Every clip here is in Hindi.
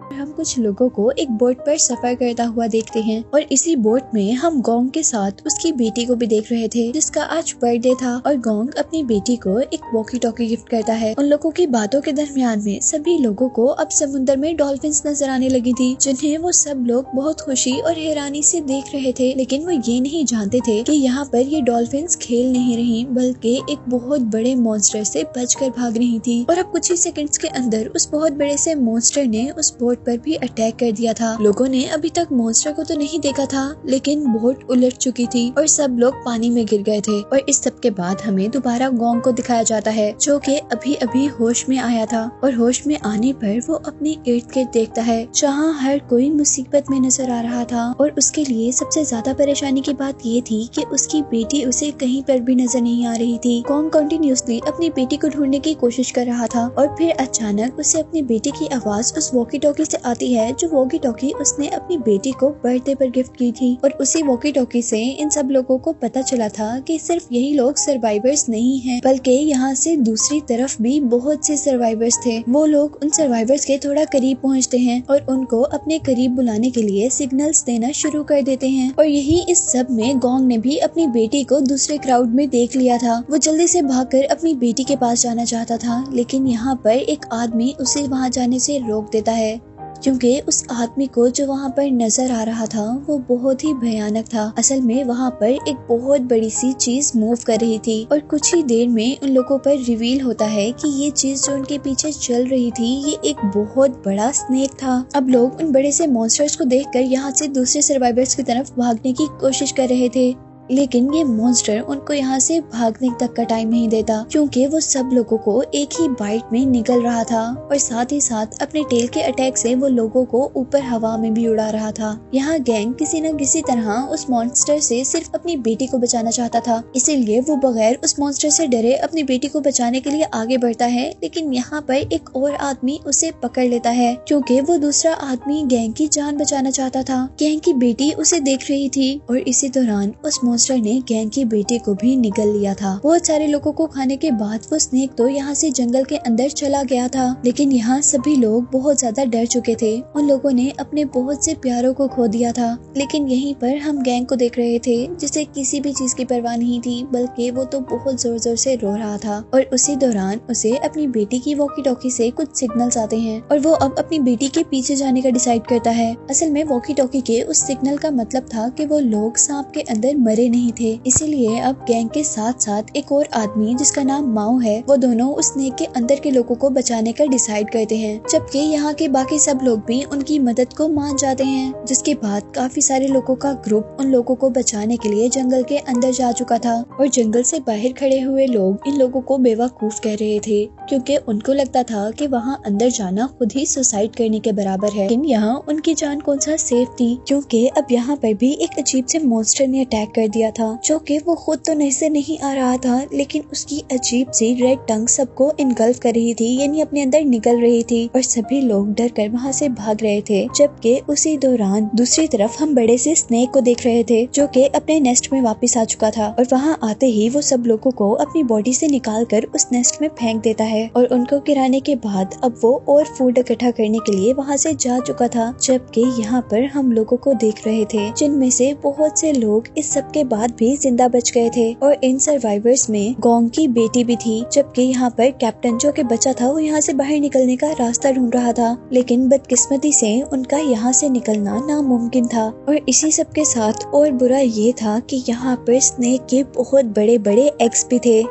हम कुछ लोगों को एक बोट पर सफर करता हुआ देखते हैं और इसी बोट में हम गोंग के साथ उसकी बेटी को भी देख रहे थे जिसका आज बर्थडे था और गोंग अपनी बेटी को एक वॉकी टॉकी गिफ्ट करता है। उन लोगों की बातों के दरमियान में सभी लोगों को अब समुद्र में डॉल्फिन्स नजर आने लगी थी जिन्हें वो सब लोग बहुत खुशी और हैरानी से देख रहे थे, लेकिन वो ये नहीं जानते थे कि यहाँ पर ये डॉल्फिन्स खेल नहीं रही बल्कि एक बहुत बड़े मॉन्स्टर से बचकर भाग रही थी। और अब कुछ ही सेकंड्स के अंदर उस बहुत बड़े से मॉन्स्टर ने उस बोट पर भी अटैक कर दिया था। लोगों ने अभी तक मॉन्स्टर को तो नहीं देखा था लेकिन बोट उलट चुकी थी और सब लोग पानी में गिर गए थे। और इस सब के बाद हमें दोबारा गोंग को दिखाया जाता है जो कि अभी अभी होश में आया था और होश में आने पर वो अपने इर्द गिर्द देखता है जहाँ हर कोई मुसीबत में नजर आ रहा था। और उसके लिए सबसे ज्यादा परेशानी की बात ये थी कि उसकी बेटी उसे कहीं पर भी नजर नहीं आ रही थी। गोंग कंटिन्यूअसली अपनी बेटी को ढूंढने की कोशिश कर रहा था और फिर अचानक उसे अपनी बेटी की आवाज उस वॉकी टॉकी से आती है जो वॉकी टॉकी उसने अपनी बेटी को बर्थडे पर गिफ्ट की थी। और उसी वॉकी टॉकी से इन सब लोगों को पता चला था कि सिर्फ यही लोग सर्वाइवर्स नहीं हैं बल्कि यहाँ से दूसरी तरफ भी बहुत से सर्वाइवर्स थे। वो लोग उन सर्वाइवर्स के थोड़ा करीब पहुँचते हैं और उनको अपने करीब बुलाने के लिए सिग्नल्स देना शुरू कर देते हैं। और यही इस सब में गोंग ने भी अपनी बेटी को दूसरे क्राउड में देख लिया था। वो जल्दी से भागकर अपनी बेटी के पास जाना चाहता था लेकिन यहाँ पर एक आदमी उसे वहाँ जाने से रोक देता है क्योंकि उस आदमी को जो वहाँ पर नजर आ रहा था वो बहुत ही भयानक था। असल में वहाँ पर एक बहुत बड़ी सी चीज मूव कर रही थी और कुछ ही देर में उन लोगों पर रिवील होता है कि ये चीज जो उनके पीछे चल रही थी ये एक बहुत बड़ा स्नेक था। अब लोग उन बड़े से मॉन्स्टर्स को देखकर यहाँ से दूसरे सर्वाइवर्स की तरफ भागने की कोशिश कर रहे थे लेकिन ये मॉन्स्टर उनको यहाँ से भागने तक का टाइम नहीं देता क्योंकि वो सब लोगों को एक ही बाइट में निगल रहा था और साथ ही साथ अपने टेल के अटैक से वो लोगों को ऊपर हवा में भी उड़ा रहा था। यहाँ गैंग किसी न किसी तरह उस मॉन्स्टर से सिर्फ अपनी बेटी को बचाना चाहता था, इसीलिए वो बगैर उस मॉन्स्टर से डरे अपनी बेटी को बचाने के लिए आगे बढ़ता है। लेकिन यहाँ पर एक और आदमी उसे पकड़ लेता है क्योंकि वो दूसरा आदमी गैंग की जान बचाना चाहता था। गैंग की बेटी उसे देख रही थी और इसी दौरान उस मॉन्स्टर ने गैंग की बेटी को भी निगल लिया था। बहुत सारे लोगों को खाने के बाद वो स्नेक तो यहाँ से जंगल के अंदर चला गया था लेकिन यहाँ सभी लोग बहुत ज्यादा डर चुके थे। उन लोगों ने अपने बहुत से प्यारों को खो दिया था लेकिन यहीं पर हम गैंग को देख रहे थे जिसे किसी भी चीज की परवाह नहीं थी बल्कि वो तो बहुत जोर जोर से रो रहा था। और उसी दौरान उसे अपनी बेटी की वॉकी टॉकी से कुछ सिग्नल्स आते हैं और वो अब अपनी बेटी के पीछे जाने का डिसाइड करता है। असल में वॉकी टॉकी के उस सिग्नल का मतलब था कि वो लोग सांप के अंदर मरे नहीं थे, इसीलिए अब गैंग के साथ साथ एक और आदमी जिसका नाम माओ है वो दोनों उस स्नेक के अंदर के लोगों को बचाने का डिसाइड करते हैं। जबकि यहाँ के बाकी सब लोग भी उनकी मदद को मान जाते हैं जिसके बाद काफी सारे लोगों का ग्रुप उन लोगों को बचाने के लिए जंगल के अंदर जा चुका था। और जंगल से बाहर खड़े हुए लोग इन लोगों को बेवकूफ कह रहे थे क्योंकि उनको लगता था कि वहाँ अंदर जाना खुद ही सुसाइड करने के बराबर है। लेकिन यहाँ उनकी जान कौन सा सेफ थी क्योंकि अब यहाँ पर भी एक अजीब से मॉन्स्टर ने अटैक कर दिया था जो कि वो खुद तो नजर नहीं आ रहा था लेकिन उसकी अजीब सी रेड टंग सबको इनगल्फ कर रही थी, यानी अपने अंदर निकल रही थी और सभी लोग डर कर वहाँ से भाग रहे थे। जबकि उसी दौरान दूसरी तरफ हम बड़े से स्नेक को देख रहे थे जो कि अपने नेस्ट में वापस आ चुका था और वहाँ आते ही वो सब लोगों को अपनी बॉडी से निकाल कर उस नेस्ट में फेंक देता है और उनको गिराने के बाद अब वो और फूड इकट्ठा करने के लिए वहाँ से जा चुका था। जबकि यहाँ पर हम लोगों को देख रहे थे जिनमें से बहुत से लोग इस सब के बाद भी जिंदा बच गए थे और इन सर्वाइवर्स में गोंग की बेटी भी थी। जबकि यहाँ पर कैप्टन जो कि बचा था वो यहाँ से बाहर निकलने का रास्ता ढूंढ रहा था लेकिन बदकिस्मती से उनका यहाँ से निकलना नामुमकिन था। और इसी सब के साथ और बुरा ये था कि यहाँ पर स्नेक के बहुत बड़े बड़े एग्स भी थे।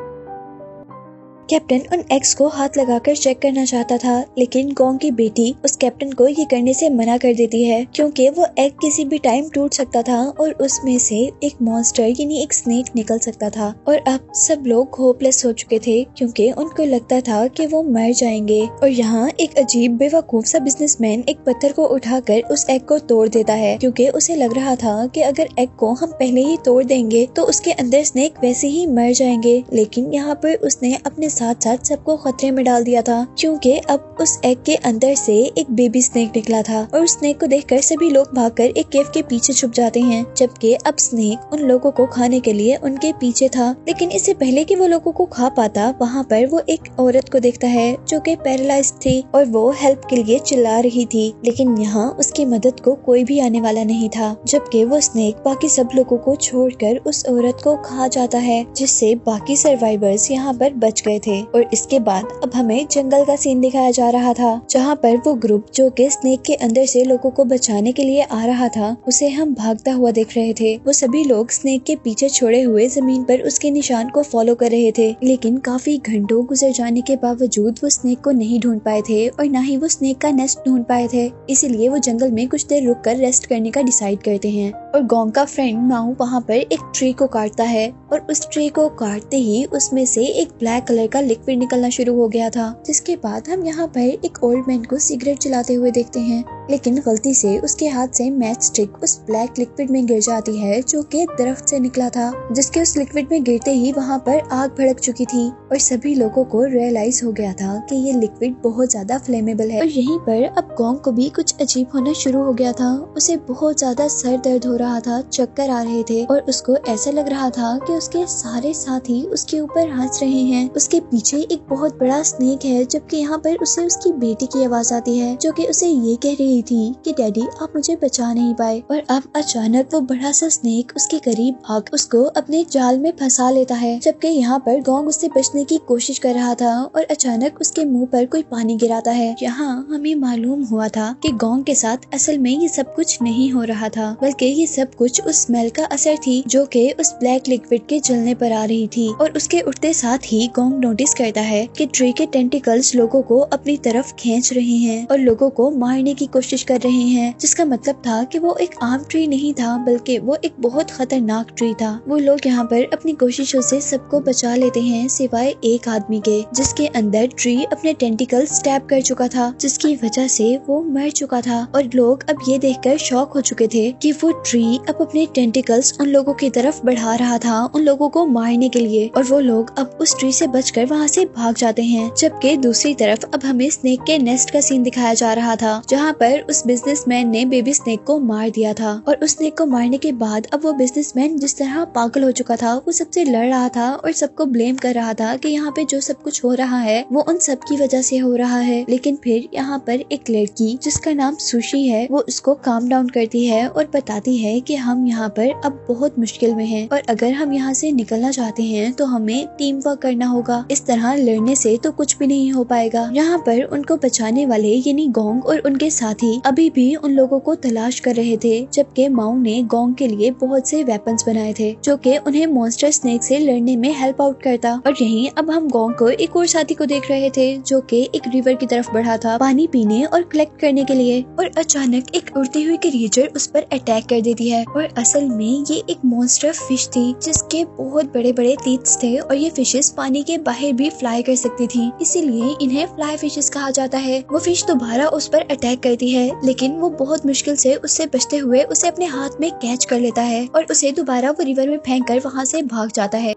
कैप्टन उन एग्स को हाथ लगाकर चेक करना चाहता था लेकिन गोंग की बेटी उस कैप्टन को ये करने से मना कर देती है क्योंकि वो एग किसी भी टाइम टूट सकता था और उसमें से एक मॉन्स्टर यानी एक स्नेक निकल सकता था। और अब सब लोग होपलेस हो चुके थे क्योंकि उनको लगता था कि वो मर जाएंगे। और यहाँ एक अजीब बेवकूफ सा बिजनेसमैन एक पत्थर को उठाकर उस एग को तोड़ देता है क्योंकि उसे लग रहा था कि अगर एग को हम पहले ही तोड़ देंगे तो उसके अंदर स्नेक वैसे ही मर जाएंगे। लेकिन यहाँ पर उसने अपने साथ साथ सबको खतरे में डाल दिया था, क्योंकि अब उस एग के अंदर से एक बेबी स्नेक निकला था और उस स्नेक को देखकर सभी लोग भागकर एक केव के पीछे छुप जाते हैं, जबकि अब स्नेक उन लोगों को खाने के लिए उनके पीछे था। लेकिन इससे पहले कि वो लोगों को खा पाता, वहाँ पर वो एक औरत को देखता है जो कि पैरालाइज थी और वो हेल्प के लिए चिल्ला रही थी, लेकिन यहाँ उसकी मदद को कोई भी आने वाला नहीं था। जबकि वो स्नेक बाकी सब लोगों को छोड़कर उस औरत को खा जाता है, जिससे बाकी सर्वाइवर्स यहाँ पर बच गए थे। और इसके बाद अब हमें जंगल का सीन दिखाया जा रहा था, जहाँ पर वो ग्रुप जो कि स्नेक के अंदर से लोगों को बचाने के लिए आ रहा था, उसे हम भागता हुआ देख रहे थे। वो सभी लोग स्नेक के पीछे छोड़े हुए जमीन पर उसके निशान को फॉलो कर रहे थे, लेकिन काफी घंटों गुजर जाने के बावजूद वो स्नेक को नहीं ढूंढ पाए थे और न ही वो स्नेक का नेस्ट ढूंढ पाए थे। इसीलिए वो जंगल में कुछ देर रुक कर रेस्ट करने का डिसाइड करते हैं और गोंग का फ्रेंड माऊ वहाँ पर एक ट्री को काटता है और उस ट्री को काटते ही उसमें से एक ब्लैक कलर का लिक्विड निकलना शुरू हो गया था, जिसके बाद हम यहाँ पर एक ओल्ड मैन को सिगरेट जलाते हुए देखते हैं, लेकिन गलती से उसके हाथ से मैच स्टिक उस ब्लैक लिक्विड में गिर जाती है जो कि दरख्त से निकला था, जिसके उस लिक्विड में गिरते ही वहाँ पर आग भड़क चुकी थी और सभी लोगों को रियलाइज हो गया था कि ये लिक्विड बहुत ज्यादा फ्लेमेबल है। और यहीं पर अब गोंग को भी कुछ अजीब होना शुरू हो गया था। उसे बहुत ज्यादा सर दर्द हो रहा था, चक्कर आ रहे थे और उसको ऐसा लग रहा था कि उसके सारे साथी उसके ऊपर हंस रहे हैं। उसके पीछे एक बहुत बड़ा स्नेक है, जबकि यहाँ पर उसे उसकी बेटी की आवाज आती है जो कि उसे ये कह रही थी कि डैडी आप मुझे बचा नहीं पाए। और अब अचानक वो बड़ा सा स्नेक उसके करीब आकर उसको अपने जाल में फंसा लेता है, जबकि यहाँ पर गोंग उससे बचने की कोशिश कर रहा था और अचानक उसके मुंह पर कोई पानी गिराता है। यहाँ हमें मालूम हुआ था कि गोंग के साथ असल में ये सब कुछ नहीं हो रहा था, बल्कि ये सब कुछ उस स्मेल का असर थी जो कि उस ब्लैक लिक्विड के जलने पर आ रही थी। और उसके उठते साथ ही गोंग नोटिस करता है कि ट्री के टेंटिकल्स लोगों को अपनी तरफ खींच रहे हैं और लोगों को मारने की कोशिश कर रहे हैं, जिसका मतलब था कि वो एक आम ट्री नहीं था, बल्कि वो एक बहुत खतरनाक ट्री था। वो लोग यहाँ पर अपनी कोशिशों से सबको बचा लेते हैं सिवाय एक आदमी के, जिसके अंदर ट्री अपने टेंटिकल स्टैब कर चुका था, जिसकी वजह से वो मर चुका था। और लोग अब ये देखकर शॉक हो चुके थे कि वो ट्री अब अपने टेंटिकल्स उन लोगों की तरफ बढ़ा रहा था, उन लोगों को मारने के लिए। और वो लोग अब उस ट्री से बचकर वहाँ से भाग जाते हैं। जबकि दूसरी तरफ अब हमें स्नेक के नेस्ट का सीन दिखाया जा रहा था, जहाँ पर उस बिजनेसमैन ने बेबी स्नेक को मार दिया था। और उस स्नेक को मारने के बाद अब वो बिजनेसमैन जिस तरह पागल हो चुका था, वो सबसे लड़ रहा था और सबको ब्लेम कर रहा था कि यहाँ पे जो सब कुछ हो रहा है वो उन सब की वजह से हो रहा है। लेकिन फिर यहाँ पर एक लड़की जिसका नाम सुशी है, वो उसको काम डाउन करती है और बताती है कि हम यहाँ पर अब बहुत मुश्किल में हैं और अगर हम यहाँ से निकलना चाहते हैं तो हमें टीम वर्क करना होगा। इस तरह लड़ने से तो कुछ भी नहीं हो पाएगा। यहाँ पर उनको बचाने वाले यानी गोंग और उनके साथी अभी भी उन लोगों को तलाश कर रहे थे, जबकि माऊ ने गोंग के लिए बहुत से वेपन्स बनाए थे जो कि उन्हें मॉन्स्टर स्नेक से लड़ने में हेल्प आउट करता। और यहीं अब हम गोंग को एक और साथी को देख रहे थे जो कि एक रिवर की तरफ बढ़ा था पानी पीने और कलेक्ट करने के लिए। और अचानक एक उड़ती हुई क्रिएचर उस पर अटैक कर देती है और असल में ये एक मॉन्स्टर फिश थी जिसके बहुत बड़े बड़े टीथ्स थे और ये फिशेस पानी के बाहर भी फ्लाई कर सकती थी, इसीलिए इन्हें फ्लाई फिशेस कहा जाता है। वो फिश दोबारा उस पर अटैक करती है, लेकिन वो बहुत मुश्किल से उससे बचते हुए उसे अपने हाथ में कैच कर लेता है और उसे दोबारा वो रिवर में फेंक कर वहाँ से भाग जाता है।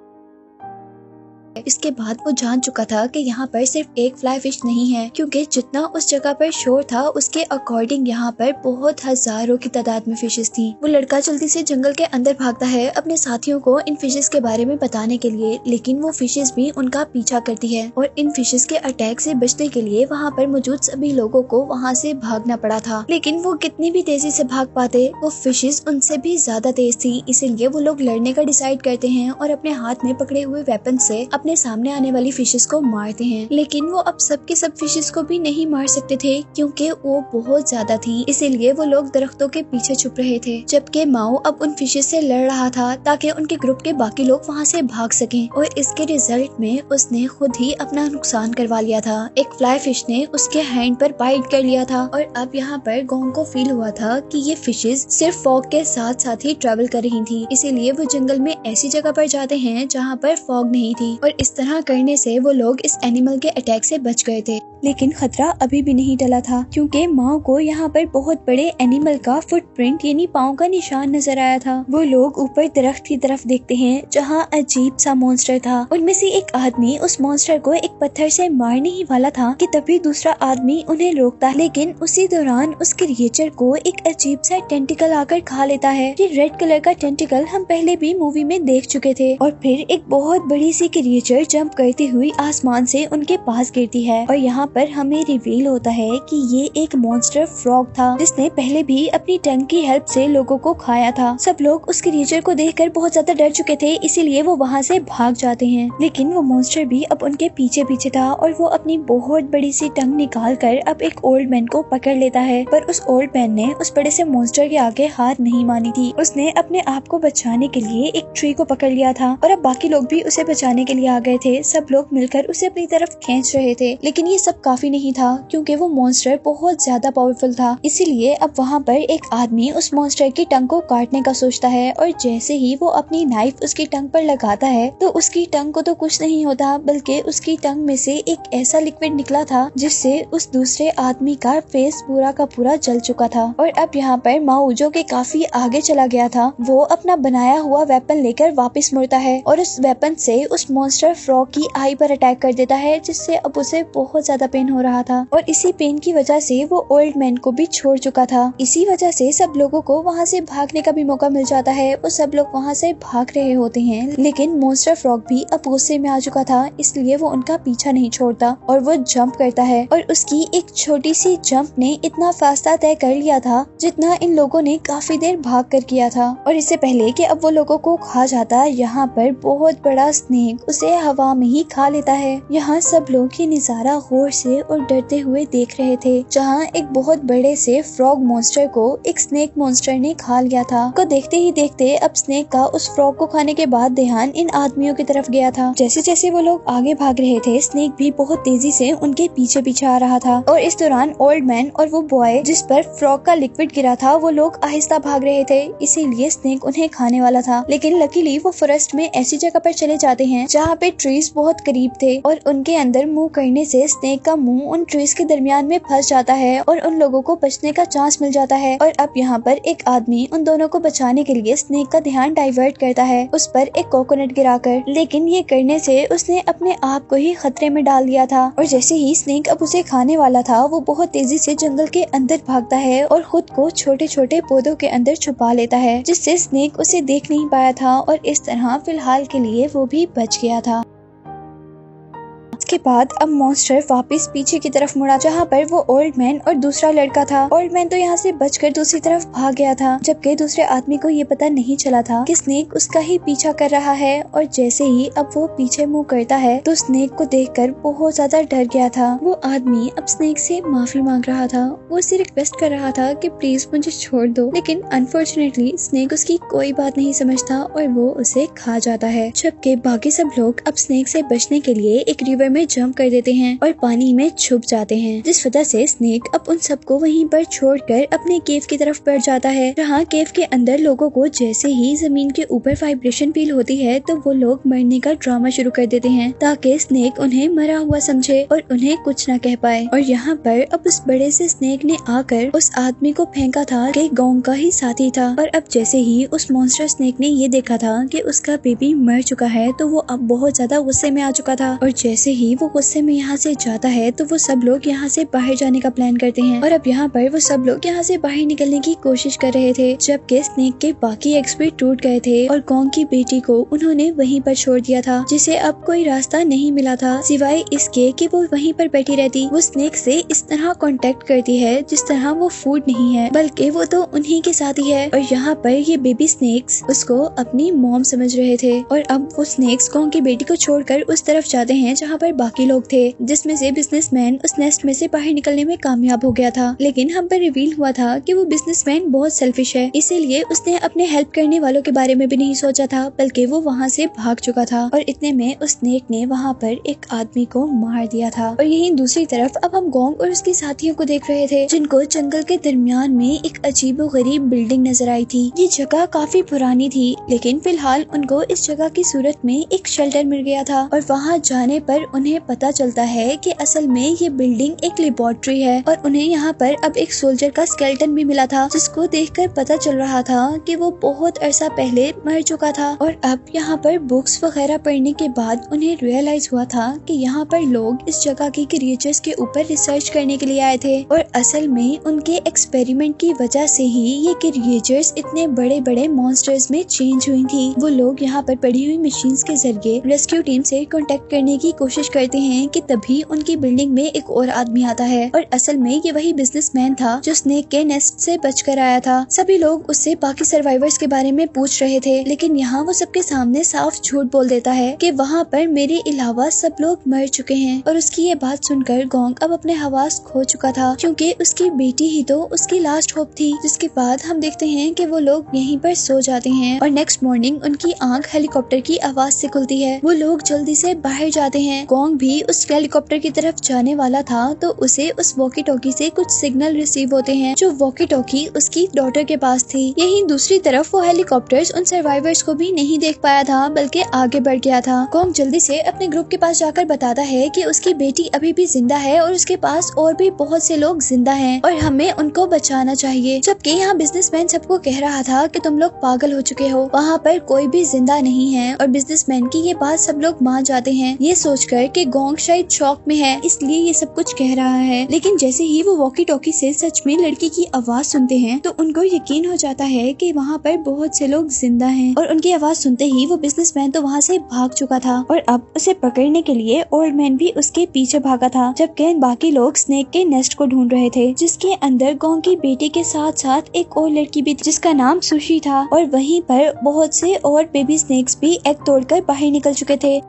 इसके बाद वो जान चुका था कि यहाँ पर सिर्फ एक फ्लाई फिश नहीं है, क्योंकि जितना उस जगह पर शोर था उसके अकॉर्डिंग यहाँ पर बहुत हजारों की तादाद में फिशेस थी। वो लड़का जल्दी से जंगल के अंदर भागता है अपने साथियों को इन फिशेस के बारे में बताने के लिए, लेकिन वो फिशेस भी उनका पीछा करती है और इन फिशेस के अटैक से बचने के लिए वहाँ पर मौजूद सभी लोगों को वहाँ से भागना पड़ा था। लेकिन वो कितनी भी तेजी से भाग पाते, वो फिशेस उनसे भी ज्यादा तेज थी, इसीलिए वो लोग लड़ने का डिसाइड करते हैं और अपने हाथ में पकड़े हुए वेपन से अपने सामने आने वाली फिशेस को मारते हैं। लेकिन वो अब सबके सब फिशेस को भी नहीं मार सकते थे क्योंकि वो बहुत ज्यादा थी, इसीलिए वो लोग दरख्तों के पीछे छुप रहे थे। जबकि माओ अब उन फिशेस से लड़ रहा था ताकि उनके ग्रुप के बाकी लोग वहाँ से भाग सकें और इसके रिजल्ट में उसने खुद ही अपना नुकसान करवा लिया था। एक फ्लाई फिश ने उसके हैंड पर बाइट कर लिया था और अब यहाँ पर गोंग को फील हुआ था कि ये फिशेस सिर्फ फॉग के साथ साथ ही ट्रेवल कर रही थी, इसीलिए वो जंगल में ऐसी जगह पर जाते हैं जहाँ पर फॉग नहीं थी और इस तरह करने से वो लोग इस एनिमल के अटैक से बच गए थे। लेकिन खतरा अभी भी नहीं टला था, क्योंकि माओ को यहाँ पर बहुत बड़े एनिमल का फुटप्रिंट यानी पाँव का निशान नजर आया था। वो लोग ऊपर दरख्त की तरफ देखते हैं जहाँ अजीब सा मॉन्स्टर था। उनमें से एक आदमी उस मॉन्स्टर को एक पत्थर से मारने ही वाला था कि तभी दूसरा आदमी उन्हें रोकता, लेकिन उसी दौरान उस क्रिएचर को एक अजीब सा टेंटिकल आकर खा लेता है। ये रेड कलर का टेंटिकल हम पहले भी मूवी में देख चुके थे। और फिर एक बहुत बड़ी सी क्रिएचर जंप करती हुई आसमान से उनके पास गिरती है और यहाँ पर हमें रिवील होता है कि ये एक मॉन्स्टर फ्रॉग था, जिसने पहले भी अपनी टंग की हेल्प से लोगों को खाया था। सब लोग उस क्रिएचर को देखकर बहुत ज्यादा डर चुके थे, इसीलिए वो वहाँ से भाग जाते हैं। लेकिन वो मॉन्स्टर भी अब उनके पीछे पीछे था और वो अपनी बहुत बड़ी सी टंग निकाल कर अब एक ओल्ड मैन को पकड़ लेता है। पर उस ओल्ड मैन ने उस बड़े से मॉन्स्टर के आगे हार नहीं मानी थी। उसने अपने आप को बचाने के लिए एक ट्री को पकड़ लिया था और अब बाकी लोग भी उसे बचाने के लिए आ गए थे। सब लोग मिलकर उसे अपनी तरफ खींच रहे थे, लेकिन ये सब काफी नहीं था, क्योंकि वो मॉन्स्टर बहुत ज्यादा पावरफुल था। इसीलिए अब वहाँ पर एक आदमी उस मॉन्स्टर की टंग को काटने का सोचता है और जैसे ही वो अपनी नाइफ उसकी टंग पर लगाता है तो उसकी टंग को तो कुछ नहीं होता, बल्कि उसकी टंग में से एक ऐसा लिक्विड निकला था जिससे उस दूसरे आदमी का फेस पूरा का पूरा जल चुका था। और अब यहाँ पर माओ, जो कि काफी आगे चला गया था, वो अपना बनाया हुआ वेपन लेकर वापस मुड़ता है और उस वेपन से उस मॉन्स्टर फ्रॉग की आई पर अटैक कर देता है, जिससे अब उसे बहुत ज्यादा पेन हो रहा था। और इसी पेन की वजह से वो ओल्ड मैन को भी छोड़ चुका था। इसी वजह से सब लोगों को वहाँ से भागने का भी मौका मिल जाता है और सब लोग वहाँ से भाग रहे होते हैं। लेकिन मॉन्स्टर फ्रॉग भी अब गुस्से में आ चुका था, इसलिए वो उनका पीछा नहीं छोड़ता और वो जंप करता है। और उसकी एक छोटी सी जंप ने इतना फासला तय कर लिया था जितना इन लोगों ने काफी देर भाग कर किया था। और इससे पहले कि अब वो लोगों को खा जाता, यहाँ पर बहुत बड़ा स्नेक उसे हवा में ही खा लेता है। यहाँ सब लोग ये नजारा गौर से और डरते हुए देख रहे थे, जहाँ एक बहुत बड़े से फ्रॉग मॉन्स्टर को एक स्नेक मॉन्स्टर ने खा लिया था। को देखते ही देखते अब स्नेक का उस फ्रॉग को खाने के बाद ध्यान इन आदमियों की तरफ गया था। जैसे जैसे वो लोग आगे भाग रहे थे, स्नेक भी बहुत तेजी से उनके पीछे पीछे आ रहा था। और इस दौरान ओल्ड मैन और वो बॉय जिस पर फ्रॉग का लिक्विड गिरा था, वो लोग आहिस्ता भाग रहे थे, इसीलिए स्नेक उन्हें खाने वाला था। लेकिन लकीली वो फॉरेस्ट में ऐसी जगह पर चले जाते हैं जहाँ पे ट्रीज बहुत करीब थे और उनके अंदर मुंह करने से स्नेक का मुंह उन ट्रीज के दरमियान में फंस जाता है और उन लोगों को बचने का चांस मिल जाता है। और अब यहाँ पर एक आदमी उन दोनों को बचाने के लिए स्नेक का ध्यान डाइवर्ट करता है उस पर एक कोकोनट गिराकर, लेकिन ये करने से उसने अपने आप को ही खतरे में डाल दिया था। और जैसे ही स्नेक अब उसे खाने वाला था, वो बहुत तेजी से जंगल के अंदर भागता है और खुद को छोटे छोटे पौधों के अंदर छुपा लेता है, जिससे स्नेक उसे देख नहीं पाया था और इस तरह फिलहाल के लिए वो भी बच गया था। के बाद अब मॉन्स्टर वापस पीछे की तरफ मुड़ा, जहाँ पर वो ओल्ड मैन और दूसरा लड़का था। ओल्ड मैन तो यहाँ से बचकर दूसरी तरफ भाग गया था, जबकि दूसरे आदमी को ये पता नहीं चला था कि स्नेक उसका ही पीछा कर रहा है। और जैसे ही अब वो पीछे मुंह करता है तो स्नेक को देखकर बहुत ज्यादा डर गया था। वो आदमी अब स्नेक से माफी मांग रहा था, वो उसे रिक्वेस्ट कर रहा था कि प्लीज मुझे छोड़ दो, लेकिन अनफॉर्चुनेटली स्नेक उसकी कोई बात नहीं समझता और वो उसे खा जाता है। जबकि बाकी सब लोग अब स्नेक से बचने के लिए एक रिवर में जंप कर देते हैं और पानी में छुप जाते हैं, जिस वजह से स्नेक अब उन सबको वहीं पर छोड़कर अपने केव की तरफ बढ़ जाता है। जहाँ केव के अंदर लोगों को जैसे ही जमीन के ऊपर वाइब्रेशन फील होती है तो वो लोग मरने का ड्रामा शुरू कर देते हैं, ताकि स्नेक उन्हें मरा हुआ समझे और उन्हें कुछ न कह पाए। और यहाँ पर अब उस बड़े से स्नेक ने आकर उस आदमी को फेंका था कि गोंग का ही साथी था। और अब जैसे ही उस मॉन्स्टर स्नेक ने ये देखा था कि उसका बेबी मर चुका है, तो वो अब बहुत ज्यादा गुस्से में आ चुका था। और जैसे ही वो गुस्से में यहाँ से जाता है तो वो सब लोग यहाँ से बाहर जाने का प्लान करते हैं। और अब यहाँ पर वो सब लोग यहाँ से बाहर निकलने की कोशिश कर रहे थे, जबकि स्नेक के बाकी एग्स भी टूट गए थे और गोंग की बेटी को उन्होंने वहीं पर छोड़ दिया था, जिसे अब कोई रास्ता नहीं मिला था सिवाय इसके कि वो वहीं पर बैठी रहती। वो स्नेक से इस तरह कांटेक्ट करती है जिस तरह वो फूड नहीं है, बल्कि वो तो उन्हीं के साथ ही है। और यहाँ पर ये बेबी स्नेक्स उसको अपनी मॉम समझ रहे थे। और अब वो स्नेक्स गोंग की बेटी को छोड़कर उस तरफ जाते हैं जहाँ पर बाकी लोग थे, जिसमें से बिजनेसमैन उस नेस्ट में से बाहर निकलने में कामयाब हो गया था। लेकिन हम पर रिवील हुआ था कि वो बिजनेसमैन बहुत सेल्फिश है, इसीलिए उसने अपने हेल्प करने वालों के बारे में भी नहीं सोचा था, बल्कि वो वहाँ से भाग चुका था। और इतने में उस स्नेक ने वहाँ पर एक आदमी को मार दिया था। और यहीं दूसरी तरफ अब हम गोंग और उसके साथियों को देख रहे थे, जिनको जंगल के दरमियान में एक अजीबोगरीब बिल्डिंग नजर आई थी। ये जगह काफी पुरानी थी, लेकिन फिलहाल उनको इस जगह की सूरत में एक शेल्टर मिल गया था। और वहाँ जाने पर उन्हें पता चलता है कि असल में ये बिल्डिंग एक लेबोरेटरी है और उन्हें यहाँ पर अब एक सोल्जर का स्केलेटन भी मिला था, जिसको देखकर पता चल रहा था कि वो बहुत अरसा पहले मर चुका था। और अब यहाँ पर बुक्स वगैरह पढ़ने के बाद उन्हें रियलाइज हुआ था कि यहाँ पर लोग इस जगह की क्रिएचर्स के ऊपर रिसर्च करने के लिए आए थे और असल में उनके एक्सपेरिमेंट की वजह से ही ये क्रिएचर्स इतने बड़े बड़े मॉन्स्टर्स में चेंज हुई थी। वो लोग यहाँ पर पड़ी हुई मशीन्स के जरिए रेस्क्यू टीम से कांटेक्ट करने की कोशिश करते हैं कि तभी उनकी बिल्डिंग में एक और आदमी आता है और असल में ये वही बिजनेसमैन था जो स्नेक के नेस्ट से बचकर आया था। सभी लोग उससे बाकी सर्वाइवर्स के बारे में पूछ रहे थे, लेकिन यहाँ वो सबके सामने साफ झूठ बोल देता है कि वहाँ पर मेरे अलावा सब लोग मर चुके हैं। और उसकी ये बात सुनकर गोंग अब अपने हवास खो चुका था, क्योंकि उसकी बेटी ही तो उसकी लास्ट होप थी। जिसके बाद हम देखते हैं कि वो लोग यहीं पर सो जाते हैं और नेक्स्ट मॉर्निंग उनकी आंख हेलीकॉप्टर की आवाज से खुलती है। वो लोग जल्दी से बाहर जाते हैं। गोंग भी उस हेलीकॉप्टर की तरफ जाने वाला था तो उसे उस वॉकी टॉकी से कुछ सिग्नल रिसीव होते हैं, जो वॉकी टॉकी उसकी डॉटर के पास थी। यहीं दूसरी तरफ वो हेलीकॉप्टर्स उन सर्वाइवर्स को भी नहीं देख पाया था, बल्कि आगे बढ़ गया था। गोंग जल्दी से अपने ग्रुप के पास जाकर बताता है कि उसकी बेटी अभी भी जिंदा है और उसके पास और भी बहुत से लोग जिंदा हैं और हमें उनको बचाना चाहिए। जबकि यहाँ बिजनेसमैन सबको कह रहा था कि तुम लोग पागल हो चुके हो, वहाँ पर कोई भी जिंदा नहीं है। और बिजनेसमैन की ये बात सब लोग मान जाते हैं, ये सोचकर कि गोंग शायद शॉक में है, इसलिए ये सब कुछ कह रहा है। लेकिन जैसे ही वो वॉकी टॉकी से सच में लड़की की आवाज सुनते हैं तो उनको यकीन हो जाता है कि वहाँ पर बहुत से लोग जिंदा हैं। और उनकी आवाज सुनते ही वो बिजनेसमैन तो वहाँ से भाग चुका था और अब उसे पकड़ने के लिए ओल्ड मैन भी उसके पीछे भागा था, जबकि बाकी लोग स्नेक के नेस्ट को ढूंढ रहे थे, जिसके अंदर गोंग की बेटी के साथ साथ एक और लड़की भी थी, जिसका नाम सुशी था। और वहीं पर बहुत से और बेबी स्नेक्स भी एग तोड़कर बाहर निकल चुके थे।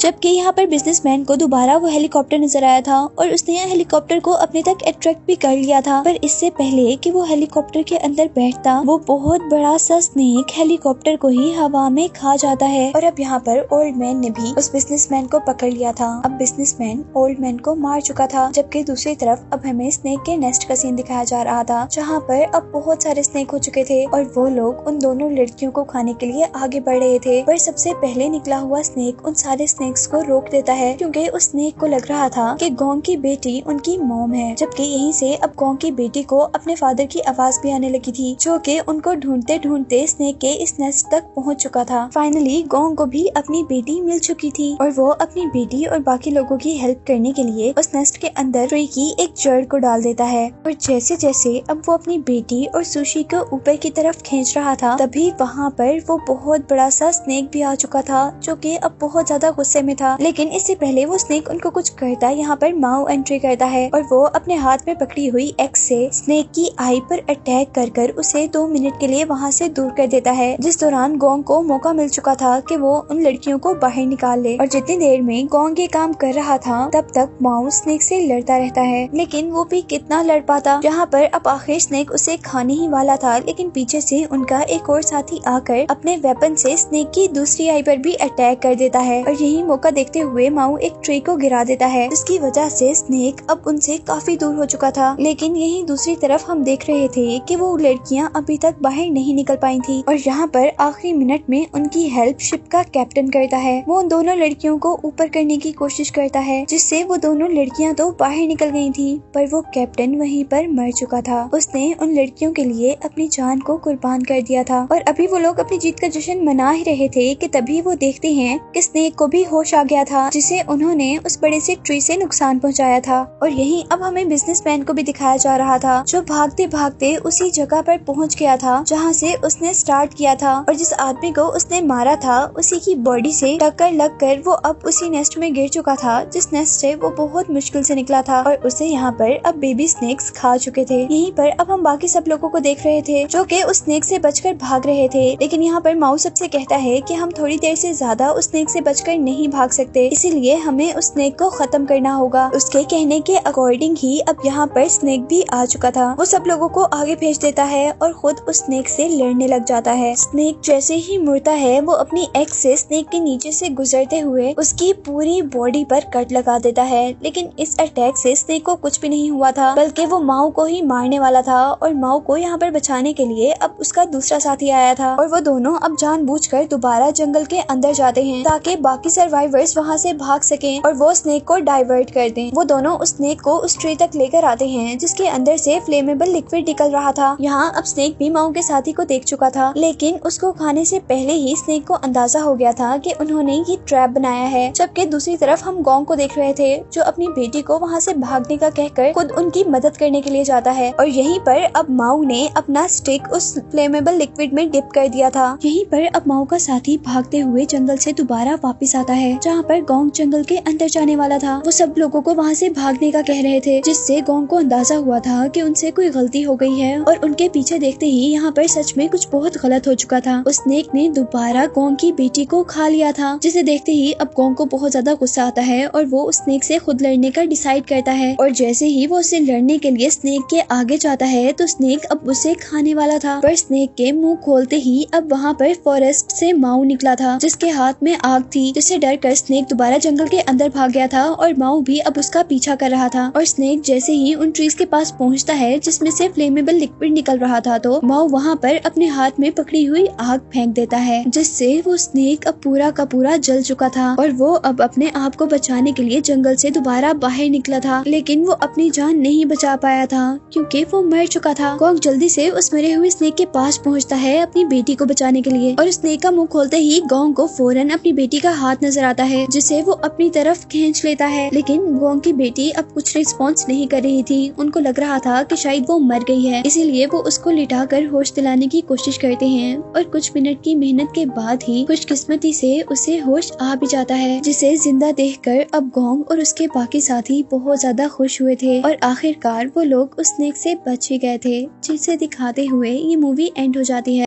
जबकि यहाँ पर बिजनेसमैन को दोबारा वो हेलीकॉप्टर नजर आया था और उसने हेलीकॉप्टर को अपने तक अट्रैक्ट भी कर लिया था। पर इससे पहले कि वो हेलीकॉप्टर के अंदर बैठता, वो बहुत बड़ा सा स्नेक हेलीकॉप्टर को ही हवा में खा जाता है। और अब यहाँ पर ओल्ड मैन ने भी उस बिजनेसमैन को पकड़ लिया था। अब बिजनेसमैन ओल्ड मैन को मार चुका था। जबकि दूसरी तरफ अब हमें स्नेक के नेस्ट का सीन दिखाया जा रहा था, जहाँ पर अब बहुत सारे स्नेक हो चुके थे और वो लोग उन दोनों लड़कियों को खाने के लिए आगे बढ़ रहे थे। पर सबसे पहले निकला हुआ स्नेक उन सारे स्नेक्स को रोक देता है, क्योंकि उस स्नेक को लग रहा था कि गोंग की बेटी उनकी मॉम है। जबकि यहीं से अब गोंग की बेटी को अपने फादर की आवाज भी आने लगी थी, जो कि उनको ढूंढते ढूंढते स्नेक के इस नेस्ट तक पहुंच चुका था। फाइनली गोंग को भी अपनी बेटी मिल चुकी थी और वो अपनी बेटी और बाकी लोगों की हेल्प करने के लिए उस नेस्ट के अंदर ट्री की एक जड़ को डाल देता है। और जैसे जैसे अब वो अपनी बेटी और सुशी को ऊपर की तरफ खींच रहा था, तभी वहाँ पर वो बहुत बड़ा सा स्नेक भी आ चुका था, जो कि अब बहुत ज्यादा गुस्से में था। लेकिन इससे पहले वो स्नेक उनको कुछ करता, यहाँ पर माओ एंट्री करता है और वो अपने हाथ में पकड़ी हुई एक्स से स्नेक की आई पर अटैक कर उसे 2 मिनट के लिए वहाँ से दूर कर देता है, जिस दौरान गोंग को मौका मिल चुका था कि वो उन लड़कियों को बाहर निकाल ले। और जितनी देर में गोंग ये काम कर रहा था, तब तक माओ स्नेक से लड़ता रहता है, लेकिन वो भी कितना लड़ पाता। यहाँ पर अब आखिर स्नेक उसे खाने ही वाला था, लेकिन पीछे से उनका एक और साथी आकर अपने वेपन से स्नेक की दूसरी आई पर भी अटैक कर देता है। और यही मौका देखते हुए माऊ एक ट्री को गिरा देता है, जिसकी वजह से स्नेक अब उनसे काफी दूर हो चुका था। लेकिन यही दूसरी तरफ हम देख रहे थे कि वो लड़कियां अभी तक बाहर नहीं निकल पाई थी और यहाँ पर आखिरी मिनट में उनकी हेल्प शिप का कैप्टन करता है। वो उन दोनों लड़कियों को ऊपर करने की कोशिश करता है, जिससे वो दोनों लड़कियां तो बाहर निकल गई थी, पर वो कैप्टन वहीं पर मर चुका था। उसने उन लड़कियों के लिए अपनी जान को कुर्बान कर दिया था और अभी वो लोग अपनी जीत का जश्न मना ही रहे थे कि तभी वो देखते हैं कि स्नेक को भी होश आ गया था, जिसे उन्होंने उस बड़े से ट्री से नुकसान पहुंचाया था। और यही अब हमें बिजनेसमैन को भी दिखाया जा रहा था, जो भागते भागते उसी जगह पर पहुंच गया था जहां से उसने स्टार्ट किया था। और जिस आदमी को उसने मारा था, उसी की बॉडी से टक्कर लगकर वो अब उसी नेस्ट में गिर चुका था, जिस नेस्ट से वो बहुत मुश्किल से निकला था और उसे यहाँ पर अब बेबी स्नेक्स खा चुके थे। यहीं पर अब हम बाकी सब लोगों को देख रहे थे, जो कि उस स्नेक से बचकर भाग रहे थे। लेकिन यहाँ पर माऊ सबसे कहता है कि हम थोड़ी देर से ज्यादा उस स्नेक से बचकर नहीं नहीं भाग सकते, इसीलिए हमें उस स्नेक को खत्म करना होगा। उसके कहने के अकॉर्डिंग ही अब यहाँ पर स्नेक भी आ चुका था। वो सब लोगों को आगे भेज देता है और खुद उस स्नेक से लड़ने लग जाता है। स्नेक जैसे ही मुड़ता है वो अपनी एक्स से स्नेक के नीचे से गुजरते हुए उसकी पूरी बॉडी पर कट लगा देता है, लेकिन इस अटैक से स्नेक को कुछ भी नहीं हुआ था, बल्कि वो माओ को ही मारने वाला था। और माओ को यहाँ पर बचाने के लिए अब उसका दूसरा साथी आया था और वो दोनों अब जानबूझकर दोबारा जंगल के अंदर जाते हैं ताकि बाकी सर्वाइवर्स वहाँ से भाग सकें और वो स्नेक को डाइवर्ट कर दें। वो दोनों उस स्नेक को उस ट्री तक लेकर आते हैं जिसके अंदर से फ्लेमेबल लिक्विड निकल रहा था। यहाँ अब स्नेक भी माओ के साथी को देख चुका था, लेकिन उसको खाने से पहले ही स्नेक को अंदाजा हो गया था कि उन्होंने ये ट्रैप बनाया है। जबकि दूसरी तरफ हम गोंग को देख रहे थे जो अपनी बेटी को वहाँ से भागने का कहकर खुद उनकी मदद करने के लिए जाता है और यहीं पर अब माओ ने अपना स्टिक उस फ्लेमेबल लिक्विड में डिप कर दिया था। यहीं पर अब माओ का साथी भागते हुए जंगल से दोबारा वापस आता है जहाँ पर गोंग जंगल के अंदर जाने वाला था। वो सब लोगों को वहाँ से भागने का कह रहे थे, जिससे गोंग को अंदाजा हुआ था कि उनसे कोई गलती हो गई है और उनके पीछे देखते ही यहाँ पर सच में कुछ बहुत गलत हो चुका था। उस स्नेक ने दोबारा गोंग की बेटी को खा लिया था, जिसे देखते ही अब गोंग को बहुत ज्यादा गुस्सा आता है और वो उस स्नेक से खुद लड़ने का डिसाइड करता है। और जैसे ही वो उससे लड़ने के लिए स्नेक के आगे जाता है तो स्नेक अब उसे खाने वाला था, पर स्नेक के मुंह खोलते ही अब वहाँ पर फॉरेस्ट से माओ निकला था जिसके हाथ में आग थी, जिससे डर कर स्नेक दोबारा जंगल के अंदर भाग गया था और माओ भी अब उसका पीछा कर रहा था। और स्नेक जैसे ही उन ट्रीज के पास पहुँचता है जिसमें से फ्लेमेबल लिक्विड निकल रहा था तो माओ वहाँ पर अपने हाथ में पकड़ी हुई आग फेंक देता है, जिससे वो स्नेक अब पूरा का पूरा जल चुका था और वो अब अपने आप को बचाने के लिए जंगल से दोबारा बाहर निकला था, लेकिन वो अपनी जान नहीं बचा पाया था क्योंकि वो मर चुका था। गोंग जल्दी से उस मरे हुए स्नेक के पास पहुंचता है अपनी बेटी को बचाने के लिए और स्नेक का मुंह खोलते ही गोंग को फौरन अपनी बेटी का हाथ नजर आता है जिसे वो अपनी तरफ खींच लेता है, लेकिन गोंग की बेटी अब कुछ रिस्पॉन्स नहीं कर रही थी। उनको लग रहा था कि शायद वो मर गई है, इसीलिए वो उसको लिटाकर होश दिलाने की कोशिश करते हैं और कुछ मिनट की मेहनत के बाद ही खुशकिस्मती से उसे होश आ भी जाता है, जिसे जिंदा देखकर अब गोंग और उसके बाकी साथी बहुत ज्यादा खुश हुए थे और आखिरकार वो लोग उस स्नेक से बच ही गए थे, जिसे दिखाते हुए ये मूवी एंड हो जाती है।